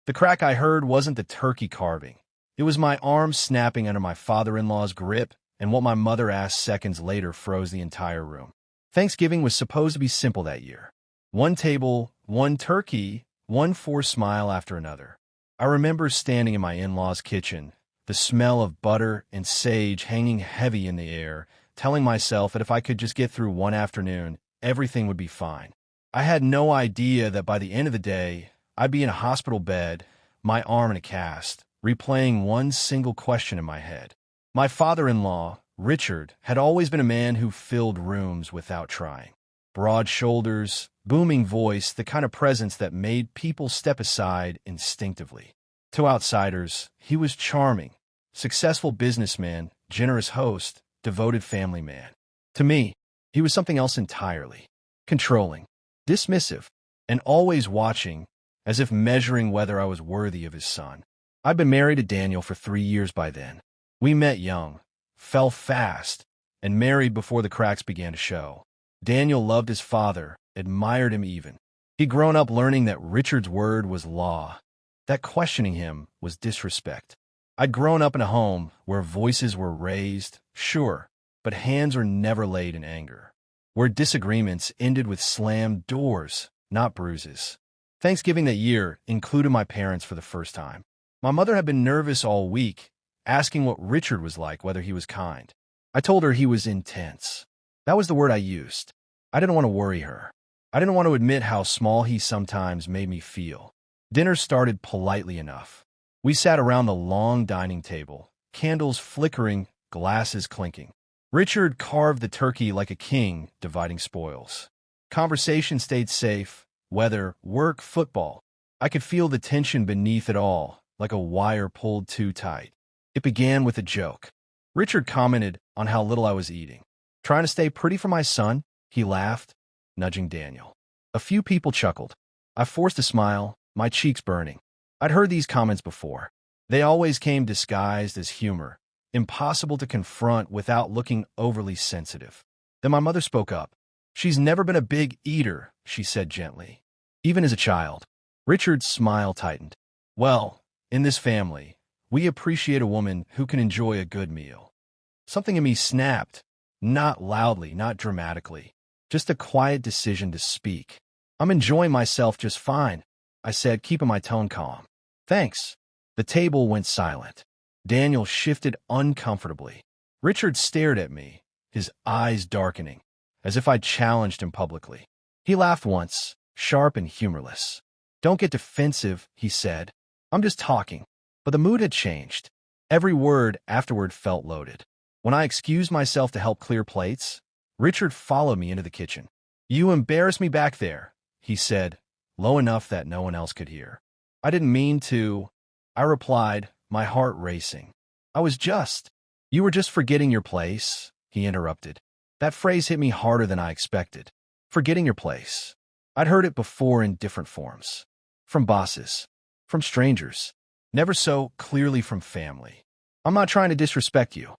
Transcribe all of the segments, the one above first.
The crack I heard wasn't the turkey carving. It was my arm snapping under my father-in-law's grip, and what my mother asked seconds later froze the entire room. Thanksgiving was supposed to be simple that year. One table, one turkey, one forced smile after another. I remember standing in my in-laws' kitchen, the smell of butter and sage hanging heavy in the air, telling myself that if I could just get through one afternoon, everything would be fine. I had no idea that by the end of the day, I'd be in a hospital bed, my arm in a cast, replaying one single question in my head. My father-in-law, Richard, had always been a man who filled rooms without trying. Broad shoulders, booming voice, the kind of presence that made people step aside instinctively. To outsiders, he was charming, successful businessman, generous host, devoted family man. To me, he was something else entirely. Controlling, dismissive, and always watching, as if measuring whether I was worthy of his son. I'd been married to Daniel for 3 years by then. We met young, fell fast, and married before the cracks began to show. Daniel loved his father, admired him even. He'd grown up learning that Richard's word was law, that questioning him was disrespect. I'd grown up in a home where voices were raised, sure, but hands were never laid in anger, where disagreements ended with slammed doors, not bruises. Thanksgiving that year included my parents for the first time. My mother had been nervous all week, asking what Richard was like, whether he was kind. I told her he was intense. That was the word I used. I didn't want to worry her. I didn't want to admit how small he sometimes made me feel. Dinner started politely enough. We sat around the long dining table, candles flickering, glasses clinking. Richard carved the turkey like a king, dividing spoils. Conversation stayed safe, weather, work, football. I could feel the tension beneath it all, like a wire pulled too tight. It began with a joke. Richard commented on how little I was eating. Trying to stay pretty for my son, he laughed, nudging Daniel. A few people chuckled. I forced a smile, my cheeks burning. I'd heard these comments before. They always came disguised as humor, impossible to confront without looking overly sensitive. Then my mother spoke up. She's never been a big eater, she said gently. Even as a child. Richard's smile tightened. Well, in this family, we appreciate a woman who can enjoy a good meal. Something in me snapped, not loudly, not dramatically, just a quiet decision to speak. I'm enjoying myself just fine, I said, keeping my tone calm. Thanks. The table went silent. Daniel shifted uncomfortably. Richard stared at me, his eyes darkening, as if I'd challenged him publicly. He laughed once, sharp and humorless. Don't get defensive, he said. I'm just talking. But the mood had changed. Every word afterward felt loaded. When I excused myself to help clear plates, Richard followed me into the kitchen. You embarrassed me back there, he said, low enough that no one else could hear. I didn't mean to, I replied, my heart racing. You were just forgetting your place, he interrupted. That phrase hit me harder than I expected. Forgetting your place. I'd heard it before in different forms. From bosses. From strangers. Never so clearly from family. I'm not trying to disrespect you,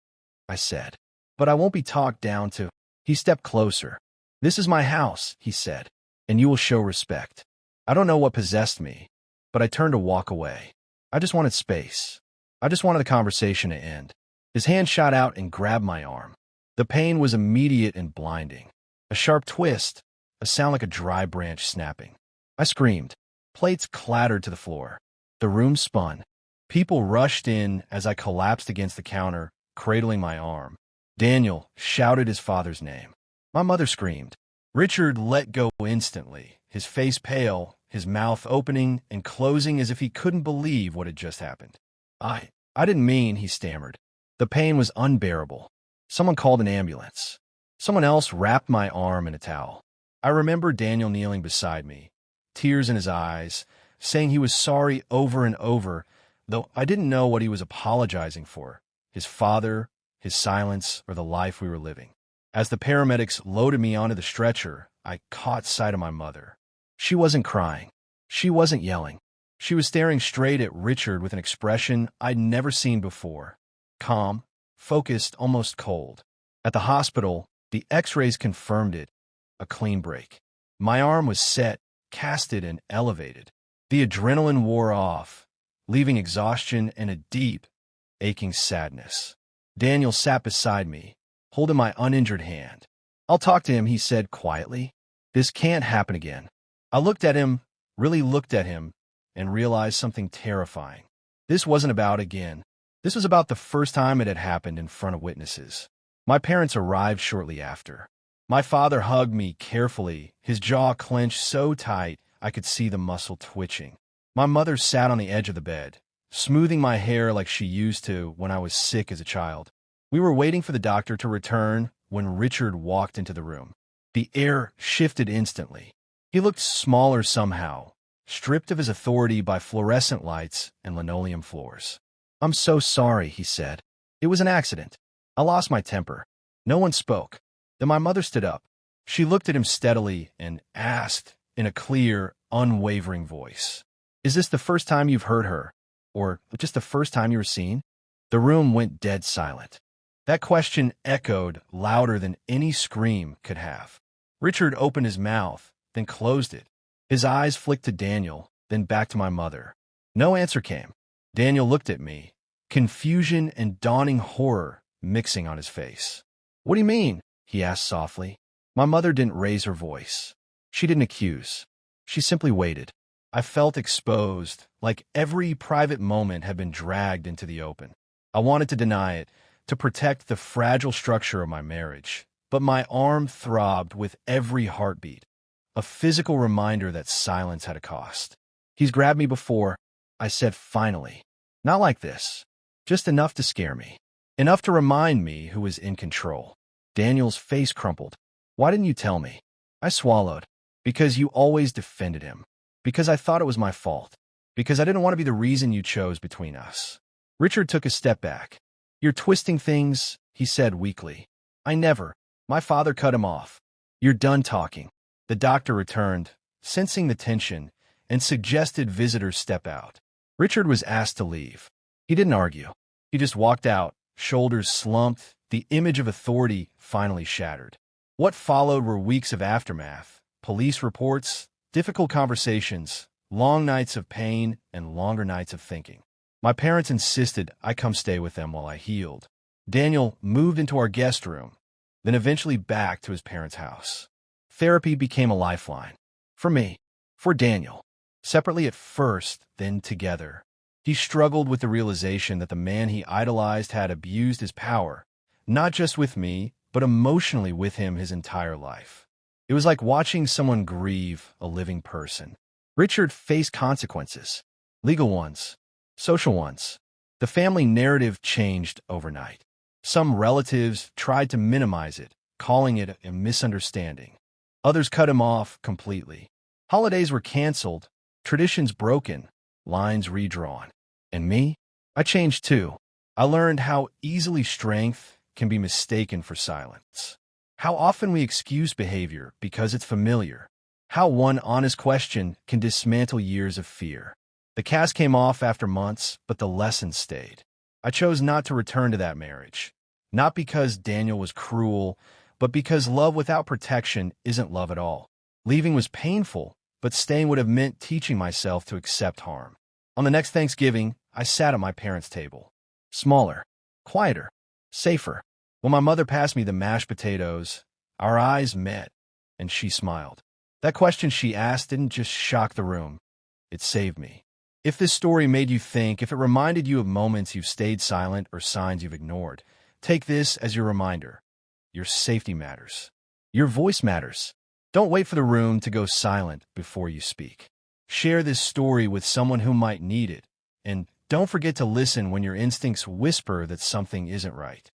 I said. But I won't be talked down to. He stepped closer. This is my house, he said, and you will show respect. I don't know what possessed me, but I turned to walk away. I just wanted space. I just wanted the conversation to end. His hand shot out and grabbed my arm. The pain was immediate and blinding. A sharp twist, a sound like a dry branch snapping. I screamed. Plates clattered to the floor. The room spun. People rushed in as I collapsed against the counter, cradling my arm. Daniel shouted his father's name. My mother screamed. Richard let go instantly, his face pale, his mouth opening and closing as if he couldn't believe what had just happened. I didn't mean, he stammered. The pain was unbearable. Someone called an ambulance. Someone else wrapped my arm in a towel. I remember Daniel kneeling beside me, tears in his eyes, saying he was sorry over and over, though I didn't know what he was apologizing for, his father, his silence, or the life we were living. As the paramedics loaded me onto the stretcher, I caught sight of my mother. She wasn't crying. She wasn't yelling. She was staring straight at Richard with an expression I'd never seen before. Calm, focused, almost cold. At the hospital, the x-rays confirmed it. A clean break. My arm was set, casted, and elevated. The adrenaline wore off, leaving exhaustion and a deep, aching sadness. Daniel sat beside me, holding my uninjured hand. "I'll talk to him," he said quietly. "This can't happen again." I looked at him, really looked at him, and realized something terrifying. This wasn't about again. This was about the first time it had happened in front of witnesses. My parents arrived shortly after. My father hugged me carefully, his jaw clenched so tight I could see the muscle twitching. My mother sat on the edge of the bed, smoothing my hair like she used to when I was sick as a child. We were waiting for the doctor to return when Richard walked into the room. The air shifted instantly. He looked smaller somehow, stripped of his authority by fluorescent lights and linoleum floors. "I'm so sorry," he said. "It was an accident. I lost my temper." No one spoke. Then my mother stood up. She looked at him steadily and asked in a clear, unwavering voice, "Is this the first time you've heard her? Or just the first time you were seen?" The room went dead silent. That question echoed louder than any scream could have. Richard opened his mouth, then closed it. His eyes flicked to Daniel, then back to my mother. No answer came. Daniel looked at me, confusion and dawning horror mixing on his face. "What do you mean?" he asked softly. My mother didn't raise her voice. She didn't accuse. She simply waited. I felt exposed, like every private moment had been dragged into the open. I wanted to deny it, to protect the fragile structure of my marriage, but my arm throbbed with every heartbeat, a physical reminder that silence had a cost. "He's grabbed me before," I said finally. "Not like this. Just enough to scare me. Enough to remind me who was in control." Daniel's face crumpled. "Why didn't you tell me?" I swallowed. "Because you always defended him. Because I thought it was my fault. Because I didn't want to be the reason you chose between us." Richard took a step back. "You're twisting things," he said weakly. "I never." My father cut him off. "You're done talking." The doctor returned, sensing the tension, and suggested visitors step out. Richard was asked to leave. He didn't argue. He just walked out, shoulders slumped, the image of authority finally shattered. What followed were weeks of aftermath, police reports, difficult conversations, long nights of pain, and longer nights of thinking. My parents insisted I come stay with them while I healed. Daniel moved into our guest room, then eventually back to his parents' house. Therapy became a lifeline. For me, for Daniel. Separately at first, then together. He struggled with the realization that the man he idolized had abused his power, not just with me, but emotionally with him his entire life. It was like watching someone grieve a living person. Richard faced consequences, legal ones, social ones. The family narrative changed overnight. Some relatives tried to minimize it, calling it a misunderstanding. Others cut him off completely. Holidays were canceled, traditions broken, lines redrawn. And me? I changed too. I learned how easily strength can be mistaken for silence. How often we excuse behavior because it's familiar. How one honest question can dismantle years of fear. The cast came off after months, but the lesson stayed. I chose not to return to that marriage. Not because Daniel was cruel, but because love without protection isn't love at all. Leaving was painful, but staying would have meant teaching myself to accept harm. On the next Thanksgiving, I sat at my parents' table. Smaller, quieter, safer. When my mother passed me the mashed potatoes, our eyes met, and she smiled. That question she asked didn't just shock the room. It saved me. If this story made you think, if it reminded you of moments you've stayed silent or signs you've ignored, take this as your reminder. Your safety matters. Your voice matters. Don't wait for the room to go silent before you speak. Share this story with someone who might need it, and don't forget to listen when your instincts whisper that something isn't right.